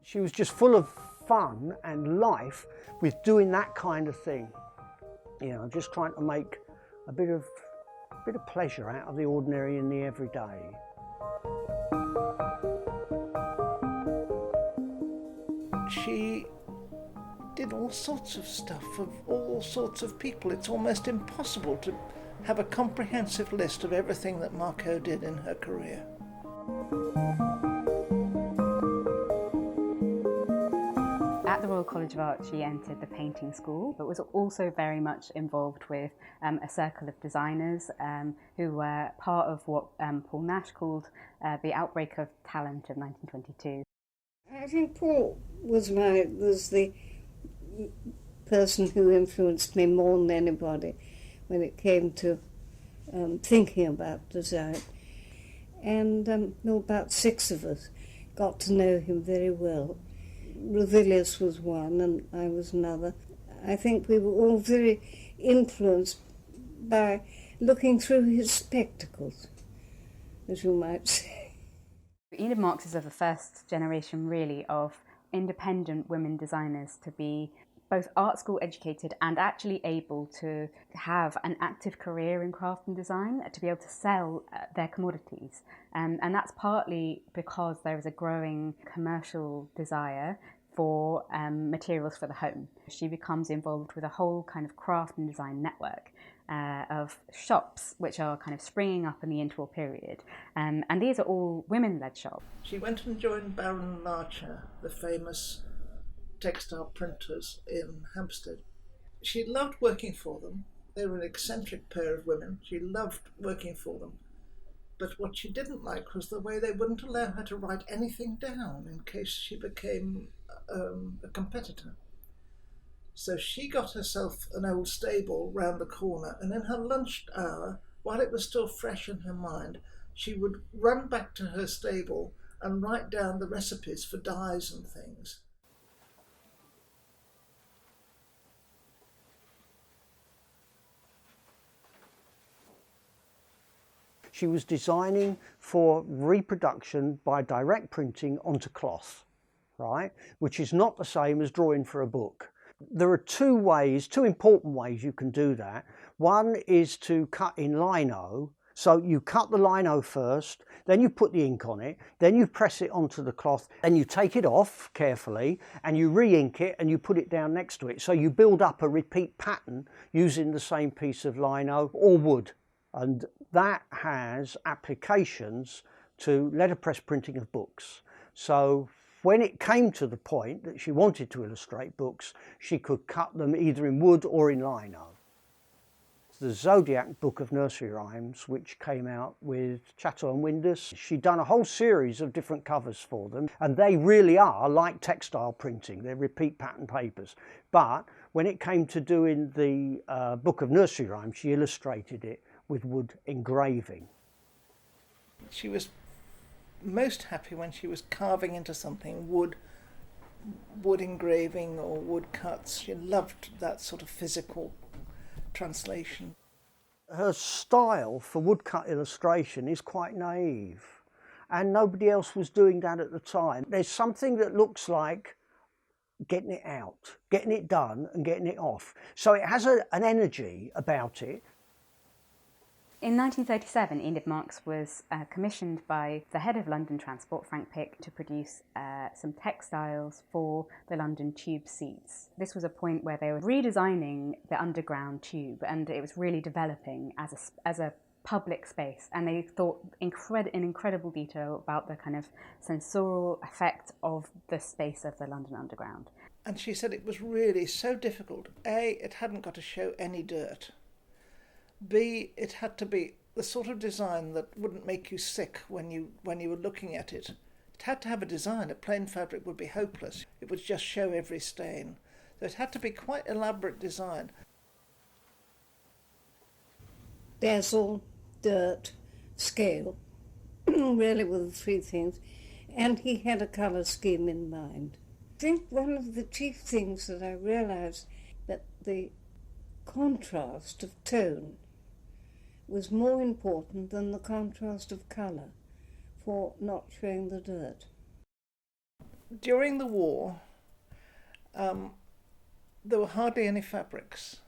She was just full of fun and life with doing that kind of thing. You know, just trying to make a bit of pleasure out of the ordinary and the everyday. She did all sorts of stuff for all sorts of people. It's almost impossible to have a comprehensive list of everything that Marco did in her career. At the Royal College of Art, she entered the painting school, but was also very much involved with a circle of designers who were part of what Paul Nash called the outbreak of talent of 1922. I think Paul was the person who influenced me more than anybody when it came to thinking about design. And there were about 6 of us got to know him very well. Revilius was one and I was another. I think we were all very influenced by looking through his spectacles, as you might say. Enid Marx is of the first generation, really, of independent women designers to be both art school educated and actually able to have an active career in craft and design, to be able to sell their commodities. And that's partly because there is a growing commercial desire for materials for the home. She becomes involved with a whole kind of craft and design network of shops which are kind of springing up in the interwar period. And these are all women-led shops. She went and joined Baron Larcher, the famous textile printers in Hampstead. She loved working for them. They were an eccentric pair of women. She loved working for them. But what she didn't like was the way they wouldn't allow her to write anything down in case she became a competitor. So she got herself an old stable round the corner, and in her lunch hour, while it was still fresh in her mind, she would run back to her stable and write down the recipes for dyes and things. She was designing for reproduction by direct printing onto cloth, right? Which is not the same as drawing for a book. There are two important ways you can do that. One is to cut in lino. So you cut the lino first, then you put the ink on it, then you press it onto the cloth, then you take it off carefully and you re-ink it and you put it down next to it. So you build up a repeat pattern using the same piece of lino or wood. And that has applications to letterpress printing of books. So when it came to the point that she wanted to illustrate books, she could cut them either in wood or in lino. The Zodiac book of nursery rhymes, which came out with Chatto and Windus, she'd done a whole series of different covers for them, and they really are like textile printing. They're repeat pattern papers. But when it came to doing the book of nursery rhymes, she illustrated it with wood engraving. She was most happy when she was carving into something, wood engraving or wood cuts. She loved that sort of physical translation. Her style for woodcut illustration is quite naive, and nobody else was doing that at the time. There's something that looks like getting it out, getting it done and getting it off. So it has an energy about it. In 1937, Enid Marx was commissioned by the head of London Transport, Frank Pick, to produce some textiles for the London Tube seats. This was a point where they were redesigning the underground tube, and it was really developing as a public space. And they thought in incredible detail about the kind of sensorial effect of the space of the London Underground. And she said it was really so difficult. A, it hadn't got to show any dirt. B, it had to be the sort of design that wouldn't make you sick when you were looking at it. It had to have a design. A plain fabric would be hopeless. It would just show every stain. So it had to be quite elaborate design. Dazzle, dirt, scale, really were the 3 things. And he had a colour scheme in mind. I think one of the chief things that I realised that the contrast of tone was more important than the contrast of colour for not showing the dirt. during the war, there were hardly any fabrics,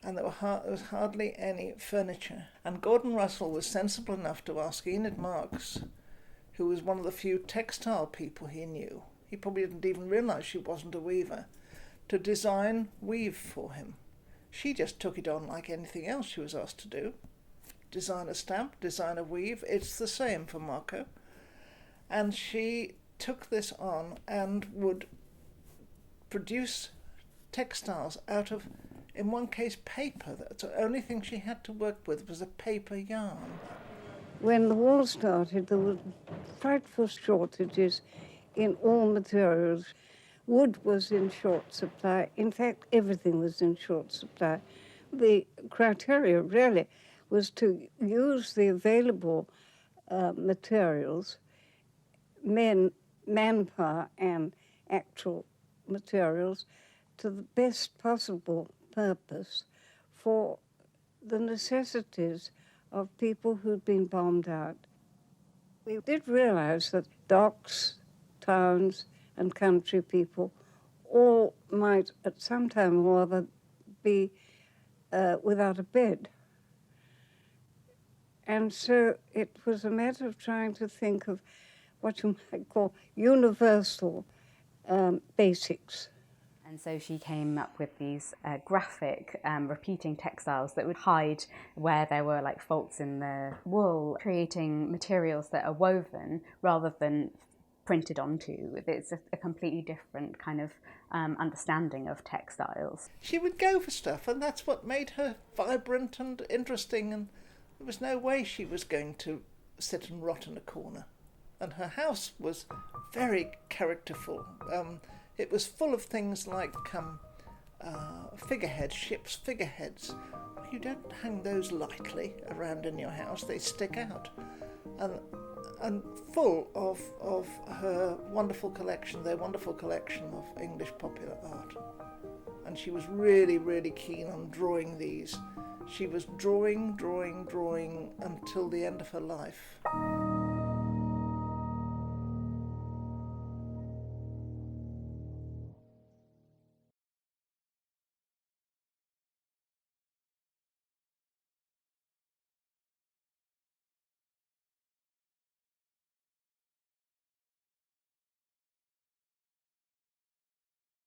and there was hardly any furniture. And Gordon Russell was sensible enough to ask Enid Marx, who was one of the few textile people he knew, he probably didn't even realise she wasn't a weaver, to design weave for him. She just took it on like anything else she was asked to do. Design a stamp, design a weave, it's the same for Marco. And she took this on and would produce textiles out of, in one case, paper. That's the only thing she had to work with was a paper yarn. When the war started, there were frightful shortages in all materials. Wood was in short supply. In fact, everything was in short supply. The criteria really was to use the available materials, manpower and actual materials, to the best possible purpose for the necessities of people who'd been bombed out. We did realize that docks, towns, and country people all might at some time or other be without a bed. And so it was a matter of trying to think of what you might call universal basics. And so she came up with these graphic repeating textiles that would hide where there were like faults in the wool, creating materials that are woven rather than printed onto. It's a completely different kind of understanding of textiles. She would go for stuff, and that's what made her vibrant and interesting, and there was no way she was going to sit and rot in a corner. And her house was very characterful. It was full of things like figureheads, ship's figureheads. You don't hang those lightly around in your house, they stick out. And full of her wonderful collection, their wonderful collection of English popular art. And she was really, really keen on drawing these. She was drawing until the end of her life.